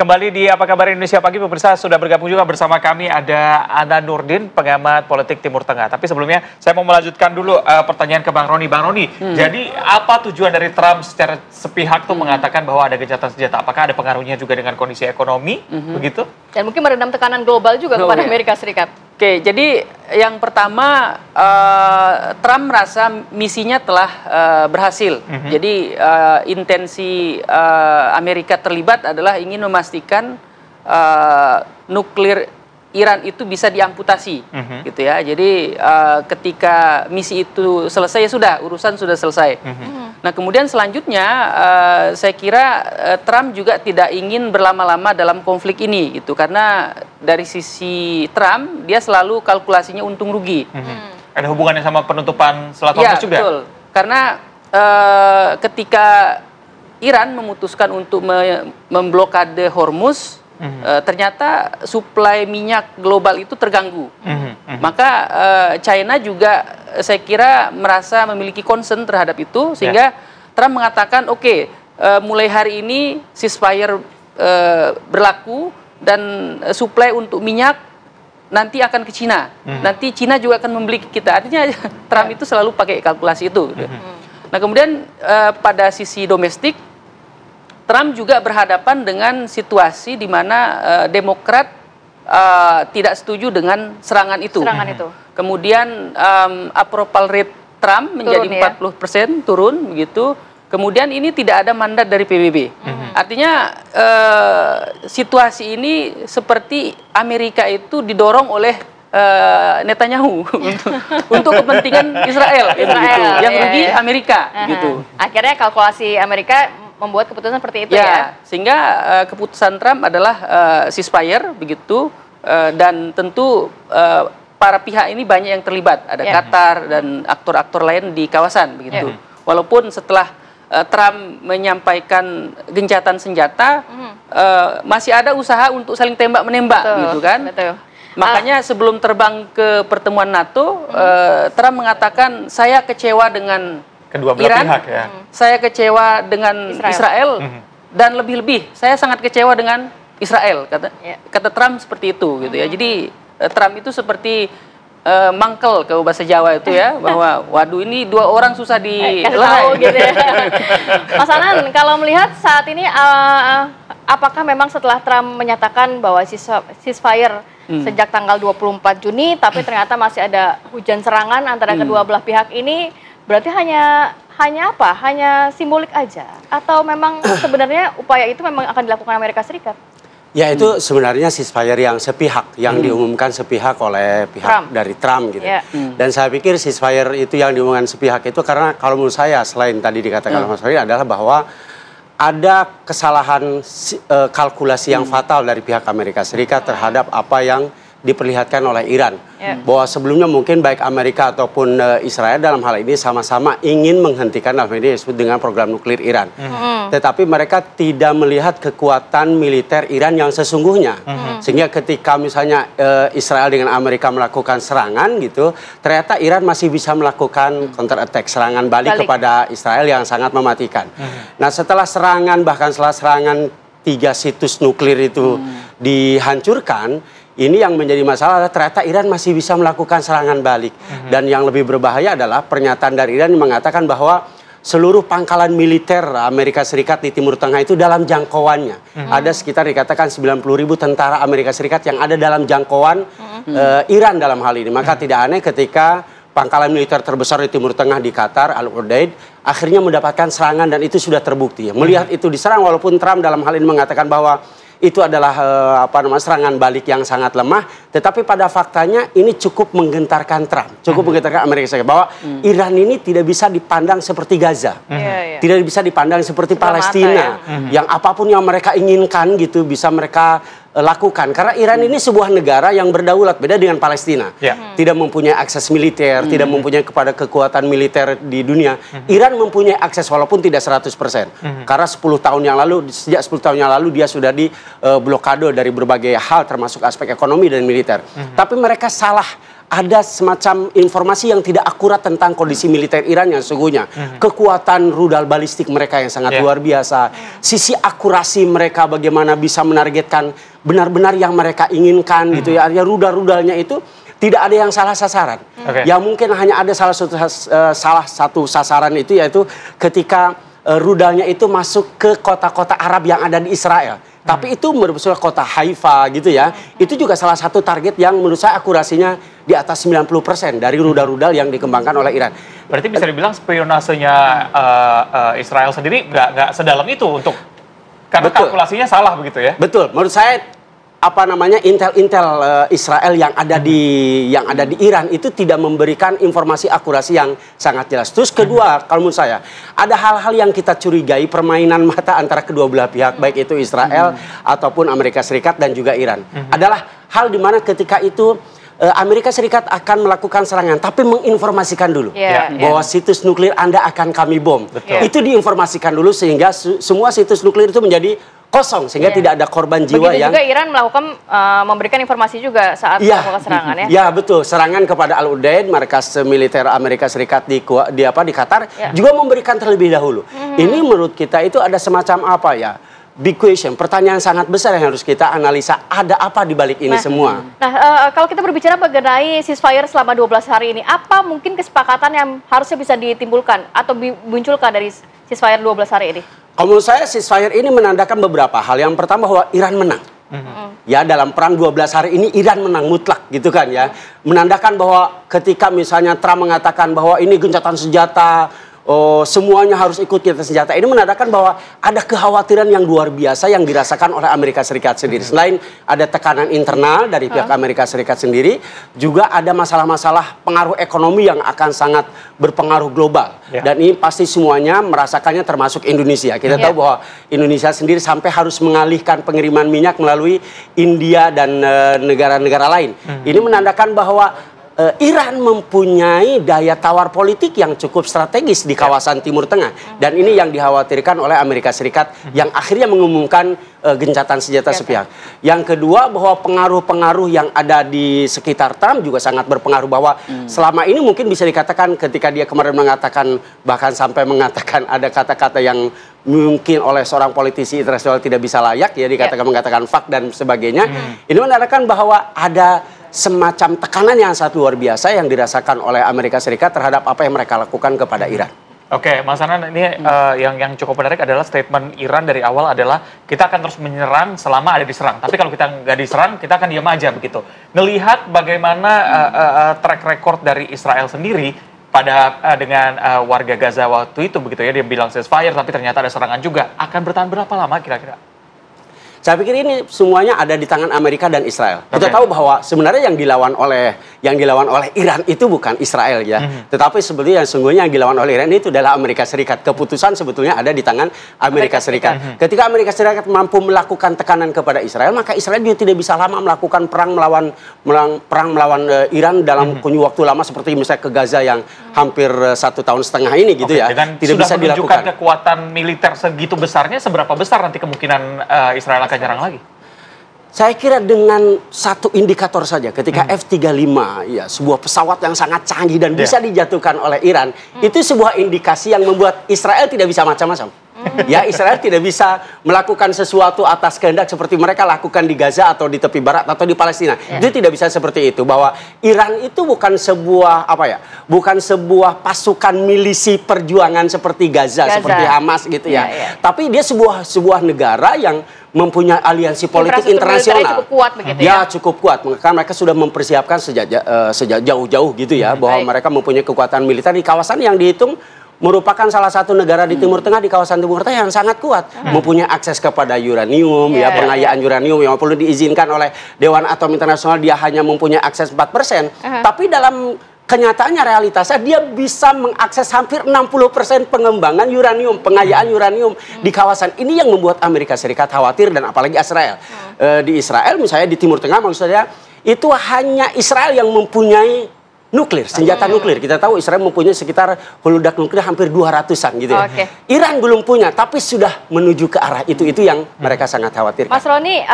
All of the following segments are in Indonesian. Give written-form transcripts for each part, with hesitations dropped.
Kembali di Apa Kabar Indonesia Pagi, pemirsa, sudah bergabung juga bersama kami ada Ana Nurdin, pengamat politik Timur Tengah. Tapi sebelumnya saya mau melanjutkan dulu pertanyaan ke Bang Roni. Bang Roni, jadi apa tujuan dari Trump secara sepihak tuh mengatakan bahwa ada gencatan senjata? Apakah ada pengaruhnya juga dengan kondisi ekonomi, begitu? Dan mungkin meredam tekanan global juga kepada Amerika Serikat. Oke, jadi yang pertama Trump merasa misinya telah berhasil. Jadi intensi Amerika terlibat adalah ingin memastikan nuklir Iran itu bisa diamputasi, gitu ya. Jadi ketika misi itu selesai ya sudah, urusan sudah selesai. Nah kemudian selanjutnya saya kira Trump juga tidak ingin berlama-lama dalam konflik ini, gitu. Karena dari sisi Trump dia selalu kalkulasinya untung rugi. Ada hubungannya sama penutupan Selat Hormuz juga? Betul. Karena ketika Iran memutuskan untuk memblokade Hormuz, ternyata suplai minyak global itu terganggu. Maka China juga saya kira merasa memiliki concern terhadap itu, sehingga Trump mengatakan oke, mulai hari ini ceasefire berlaku dan suplai untuk minyak nanti akan ke Cina. Nanti Cina juga akan membeli kita. Artinya Trump itu selalu pakai kalkulasi itu. Nah kemudian pada sisi domestik, Trump juga berhadapan dengan situasi di mana Demokrat tidak setuju dengan serangan itu. Kemudian approval rate Trump menjadi 40%, turun begitu. Kemudian ini tidak ada mandat dari PBB. Artinya situasi ini seperti Amerika itu didorong oleh Netanyahu untuk kepentingan Israel. Gitu. Yang rugi Amerika. Gitu. Akhirnya kalkulasi Amerika membuat keputusan seperti itu ya. Sehingga keputusan Trump adalah ceasefire begitu, dan tentu para pihak ini banyak yang terlibat, ada Qatar dan aktor-aktor lain di kawasan begitu. Walaupun setelah Trump menyampaikan gencatan senjata, masih ada usaha untuk saling tembak-menembak gitu kan. Makanya sebelum terbang ke pertemuan NATO, Trump mengatakan saya kecewa dengan kedua belah Iran, pihak ya. Saya kecewa dengan Israel, dan lebih-lebih saya sangat kecewa dengan Israel, kata Trump seperti itu gitu ya. Jadi Trump itu seperti mangkel ke bahasa Jawa itu ya, bahwa waduh ini dua orang susah dilerai gitu ya. Mas Anan, kalau melihat saat ini apakah memang setelah Trump menyatakan bahwa ceasefire sejak tanggal 24 Juni, tapi ternyata masih ada hujan serangan antara kedua belah pihak ini, berarti hanya apa? Hanya simbolik aja? Atau memang sebenarnya upaya itu memang akan dilakukan Amerika Serikat? Ya itu sebenarnya ceasefire yang sepihak, yang diumumkan sepihak oleh pihak dari Trump gitu. Dan saya pikir ceasefire itu yang diumumkan sepihak itu karena kalau menurut saya, selain tadi dikatakan Mas Fahri, adalah bahwa ada kesalahan kalkulasi yang fatal dari pihak Amerika Serikat terhadap apa yang diperlihatkan oleh Iran. Bahwa sebelumnya mungkin baik Amerika ataupun Israel dalam hal ini sama-sama ingin menghentikan dalam ini disebut dengan program nuklir Iran. Tetapi mereka tidak melihat kekuatan militer Iran yang sesungguhnya. Sehingga ketika misalnya Israel dengan Amerika melakukan serangan gitu, ternyata Iran masih bisa melakukan counter attack, serangan balik kepada Israel yang sangat mematikan. Nah setelah serangan, bahkan setelah serangan 3 situs nuklir itu dihancurkan, ini yang menjadi masalah adalah ternyata Iran masih bisa melakukan serangan balik. Dan yang lebih berbahaya adalah pernyataan dari Iran yang mengatakan bahwa seluruh pangkalan militer Amerika Serikat di Timur Tengah itu dalam jangkauannya. Ada sekitar dikatakan 90.000 tentara Amerika Serikat yang ada dalam jangkauan Iran dalam hal ini. Maka tidak aneh ketika pangkalan militer terbesar di Timur Tengah di Qatar, Al-Udeid, akhirnya mendapatkan serangan dan itu sudah terbukti. Melihat itu diserang, walaupun Trump dalam hal ini mengatakan bahwa itu adalah serangan balik yang sangat lemah, tetapi pada faktanya ini cukup menggentarkan Trump, cukup menggentarkan Amerika Serikat bahwa Iran ini tidak bisa dipandang seperti Gaza, tidak bisa dipandang seperti Palestina, yang apapun yang mereka inginkan gitu bisa mereka lakukan. Karena Iran ini sebuah negara yang berdaulat, beda dengan Palestina. Tidak mempunyai akses militer, tidak mempunyai kepada kekuatan militer di dunia. Iran mempunyai akses walaupun tidak 100%. Karena 10 tahun yang lalu, sejak 10 tahun yang lalu dia sudah di blokade dari berbagai hal termasuk aspek ekonomi dan militer. Tapi mereka salah ada semacam informasi yang tidak akurat tentang kondisi militer Iran yang sesungguhnya. Kekuatan rudal balistik mereka yang sangat luar biasa. Sisi akurasi mereka bagaimana bisa menargetkan benar-benar yang mereka inginkan gitu ya. Artinya rudal-rudalnya itu tidak ada yang salah sasaran. Ya mungkin hanya ada salah satu sasaran itu yaitu ketika rudalnya itu masuk ke kota-kota Arab yang ada di Israel. Tapi itu merupakan kota Haifa gitu ya. Itu juga salah satu target yang menurut saya akurasinya di atas 90% dari rudal-rudal yang dikembangkan oleh Iran. Berarti bisa dibilang spionasenya Israel sendiri nggak sedalam itu untuk karena kalkulasinya salah begitu ya? Betul. Menurut saya intel Israel yang ada di Iran itu tidak memberikan informasi akurasi yang sangat jelas. Terus kedua, kalau menurut saya ada hal-hal yang kita curigai permainan mata antara kedua belah pihak baik itu Israel ataupun Amerika Serikat dan juga Iran. Adalah hal di mana ketika itu Amerika Serikat akan melakukan serangan, tapi menginformasikan dulu bahwa situs nuklir Anda akan kami bom. Itu diinformasikan dulu sehingga semua situs nuklir itu menjadi kosong sehingga tidak ada korban jiwa. Begitu juga Iran melakukan memberikan informasi juga saat melakukan serangan ya. Ya betul, serangan kepada Al Udeid, markas militer Amerika Serikat di Qatar juga memberikan terlebih dahulu. Ini menurut kita itu ada semacam apa ya? Big question, pertanyaan sangat besar yang harus kita analisa, ada apa di balik ini semua. Kalau kita berbicara mengenai ceasefire selama 12 hari ini, apa mungkin kesepakatan yang harusnya bisa ditimbulkan atau dimunculkan dari ceasefire 12 hari ini? Kalau menurut saya ceasefire ini menandakan beberapa hal. Yang pertama bahwa Iran menang. Ya dalam perang 12 hari ini Iran menang mutlak gitu kan ya. Menandakan bahwa ketika misalnya Trump mengatakan bahwa ini gencatan senjata, semuanya harus ikut gencatan senjata. Ini menandakan bahwa ada kekhawatiran yang luar biasa yang dirasakan oleh Amerika Serikat sendiri. Selain ada tekanan internal dari pihak Amerika Serikat sendiri, juga ada masalah-masalah pengaruh ekonomi yang akan sangat berpengaruh global. Dan ini pasti semuanya merasakannya termasuk Indonesia. Kita tahu bahwa Indonesia sendiri sampai harus mengalihkan pengiriman minyak melalui India dan negara-negara lain. Ini menandakan bahwa Iran mempunyai daya tawar politik yang cukup strategis di kawasan Timur Tengah. Dan ini yang dikhawatirkan oleh Amerika Serikat yang akhirnya mengumumkan gencatan senjata sepihak. Yang kedua bahwa pengaruh-pengaruh yang ada di sekitar Trump juga sangat berpengaruh bahwa selama ini mungkin bisa dikatakan ketika dia kemarin mengatakan bahkan sampai mengatakan ada kata-kata yang mungkin oleh seorang politisi internasional tidak bisa layak ya dikatakan mengatakan fak dan sebagainya. Ini menandakan bahwa ada semacam tekanan yang sangat luar biasa yang dirasakan oleh Amerika Serikat terhadap apa yang mereka lakukan kepada Iran. Oke, Mas Anan, ini yang cukup menarik adalah statement Iran dari awal adalah kita akan terus menyerang selama ada diserang. Tapi kalau kita nggak diserang, kita akan diam aja begitu. Ngelihat bagaimana track record dari Israel sendiri dengan warga Gaza waktu itu begitu ya, dia bilang ceasefire tapi ternyata ada serangan juga. Akan bertahan berapa lama kira-kira? Saya pikir ini semuanya ada di tangan Amerika dan Israel. Kita tahu bahwa sebenarnya yang dilawan oleh Iran itu bukan Israel ya. Tetapi sebetulnya yang sungguhnya yang dilawan oleh Iran itu adalah Amerika Serikat. Keputusan sebetulnya ada di tangan Amerika Serikat. Ketika Amerika Serikat mampu melakukan tekanan kepada Israel, maka Israel juga tidak bisa lama melakukan perang melawan Iran dalam kurun waktu lama seperti misalnya ke Gaza yang hampir 1,5 tahun ini gitu ya. Dengan tidak bisa dilakukan. Menunjukkan kekuatan militer segitu besarnya, seberapa besar nanti kemungkinan Israel akan nyerang lagi? Saya kira dengan satu indikator saja ketika F-35 ya sebuah pesawat yang sangat canggih dan bisa dijatuhkan oleh Iran, itu sebuah indikasi yang membuat Israel tidak bisa macam-macam. Ya, Israel tidak bisa melakukan sesuatu atas kehendak seperti mereka lakukan di Gaza atau di tepi barat atau di Palestina. Itu tidak bisa seperti itu, bahwa Iran itu bukan sebuah bukan sebuah pasukan milisi perjuangan seperti Gaza. Seperti Hamas gitu ya. Tapi dia sebuah negara yang mempunyai aliansi politik internasional. Cukup kuat begitu ya. Cukup kuat. Maka mereka sudah mempersiapkan sejak jauh-jauh gitu ya, bahwa mereka mempunyai kekuatan militer di kawasan yang dihitung merupakan salah satu negara di Timur Tengah, di kawasan Timur Tengah yang sangat kuat, mempunyai akses kepada uranium, pengayaan uranium yang perlu diizinkan oleh Dewan Atom Internasional, dia hanya mempunyai akses 4%. Tapi dalam kenyataannya realitasnya dia bisa mengakses hampir 60% pengembangan uranium, pengayaan uranium di kawasan ini yang membuat Amerika Serikat khawatir dan apalagi Israel. Di Israel misalnya di Timur Tengah maksud saya itu hanya Israel yang mempunyai nuklir, senjata nuklir. Kita tahu Israel mempunyai sekitar huludak nuklir hampir 200-an gitu ya. Iran belum punya, tapi sudah menuju ke arah itu yang mereka sangat khawatir. Mas Roni,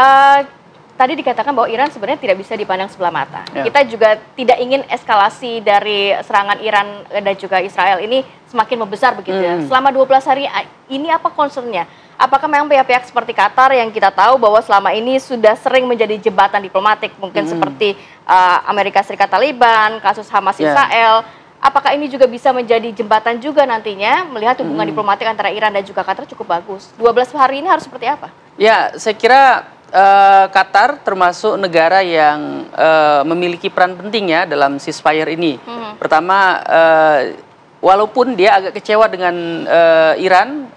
tadi dikatakan bahwa Iran sebenarnya tidak bisa dipandang sebelah mata. Ya. Kita juga tidak ingin eskalasi dari serangan Iran dan juga Israel ini semakin membesar begitu ya. Selama 12 hari ini apa concernnya? Apakah memang pihak-pihak seperti Qatar yang kita tahu bahwa selama ini sudah sering menjadi jembatan diplomatik, mungkin seperti Amerika Serikat Taliban, kasus Hamas Israel, apakah ini juga bisa menjadi jembatan juga nantinya melihat hubungan diplomatik antara Iran dan juga Qatar cukup bagus? 12 hari ini harus seperti apa? Ya, saya kira Qatar termasuk negara yang memiliki peran penting ya dalam ceasefire ini. Pertama, walaupun dia agak kecewa dengan Iran,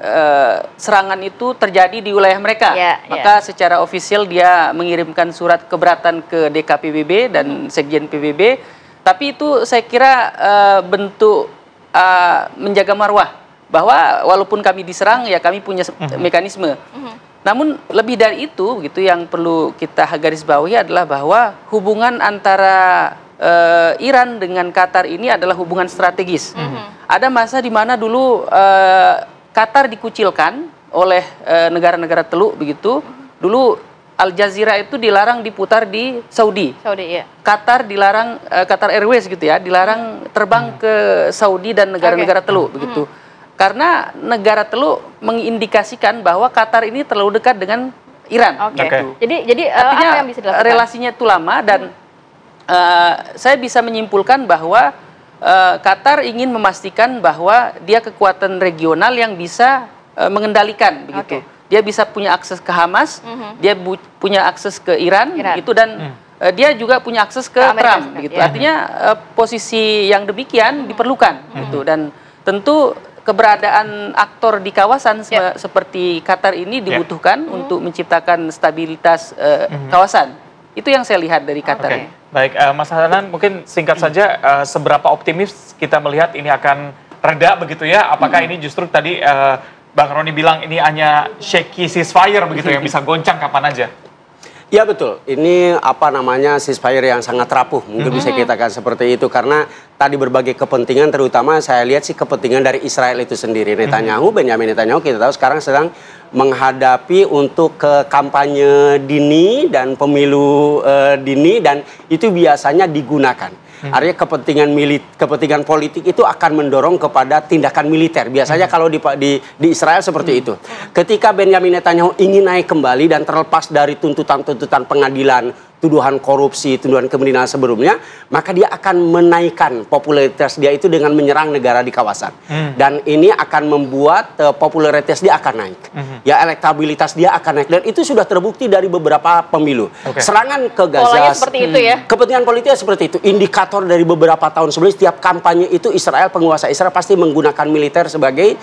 serangan itu terjadi di wilayah mereka. Maka secara ofisial dia mengirimkan surat keberatan ke DKPBB dan Sekjen PBB. Tapi itu saya kira bentuk menjaga marwah. Bahwa walaupun kami diserang, ya kami punya mekanisme. Namun lebih dari itu, gitu yang perlu kita garis bawahi adalah bahwa hubungan antara Iran dengan Qatar ini adalah hubungan strategis. Ada masa di mana dulu Qatar dikucilkan oleh negara-negara Teluk begitu. Dulu Al Jazeera itu dilarang diputar di Saudi. Iya. Qatar dilarang, Qatar Airways gitu ya, dilarang terbang ke Saudi dan negara-negara Teluk begitu. Karena negara Teluk mengindikasikan bahwa Qatar ini terlalu dekat dengan Iran. Jadi artinya apa yang bisa dilakukan? Relasinya itu lama dan saya bisa menyimpulkan bahwa Qatar ingin memastikan bahwa dia kekuatan regional yang bisa mengendalikan begitu. Dia bisa punya akses ke Hamas, dia punya akses ke Iran. Gitu dan dia juga punya akses ke Trump begitu. Artinya posisi yang demikian diperlukan gitu dan tentu keberadaan aktor di kawasan seperti Qatar ini dibutuhkan untuk menciptakan stabilitas kawasan. Itu yang saya lihat dari Qatar. Baik, Mas Hanan, mungkin singkat saja, seberapa optimis kita melihat ini akan reda begitu ya? Apakah ini justru tadi Bang Roni bilang ini hanya shaky ceasefire begitu yang bisa goncang kapan aja? Ya betul, ini apa namanya ceasefire yang sangat rapuh, mungkin bisa kita katakan seperti itu karena tadi berbagai kepentingan, terutama saya lihat sih kepentingan dari Israel itu sendiri. Netanyahu, Benjamin Netanyahu kita tahu sekarang sedang menghadapi untuk ke kampanye dini dan pemilu dini dan itu biasanya digunakan. Artinya kepentingan politik itu akan mendorong kepada tindakan militer. Biasanya kalau di Israel seperti itu. Ketika Benjamin Netanyahu ingin naik kembali dan terlepas dari tuntutan-tuntutan pengadilan, tuduhan korupsi, tuduhan kriminal sebelumnya, maka dia akan menaikkan popularitas dia itu dengan menyerang negara di kawasan. Dan ini akan membuat popularitas dia akan naik. Ya, elektabilitas dia akan naik. Dan itu sudah terbukti dari beberapa pemilu. Serangan ke Gaza. Polanya seperti itu ya. Kepentingan politiknya seperti itu. Indikator dari beberapa tahun sebelumnya, setiap kampanye itu Israel, penguasa Israel pasti menggunakan militer sebagai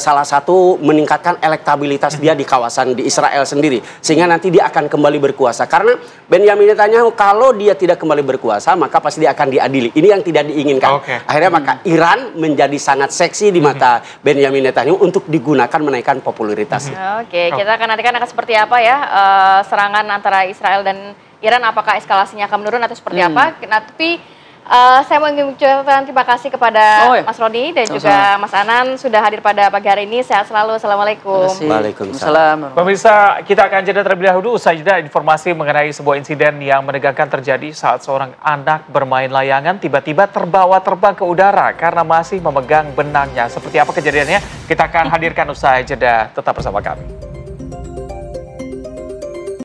salah satu meningkatkan elektabilitas dia di kawasan di Israel sendiri. Sehingga nanti dia akan kembali berkuasa. Karena Benjamin Netanyahu kalau dia tidak kembali berkuasa maka pasti dia akan diadili. Ini yang tidak diinginkan. Akhirnya maka Iran menjadi sangat seksi di mata Benjamin Netanyahu untuk digunakan menaikkan popularitas. Kita akan nantikan akan seperti apa ya serangan antara Israel dan Iran, apakah eskalasinya akan menurun atau seperti apa. Tapi saya mau mengucapkan terima kasih kepada Mas Roni dan juga Mas Anan sudah hadir pada pagi hari ini. Sehat selalu. Assalamualaikum. Waalaikumsalam. Pemirsa, kita akan jeda terlebih dahulu. Usai jeda informasi mengenai sebuah insiden yang menegangkan terjadi saat seorang anak bermain layangan tiba-tiba terbawa terbang ke udara karena masih memegang benangnya. Seperti apa kejadiannya? Kita akan hadirkan usai jeda. Tetap bersama kami.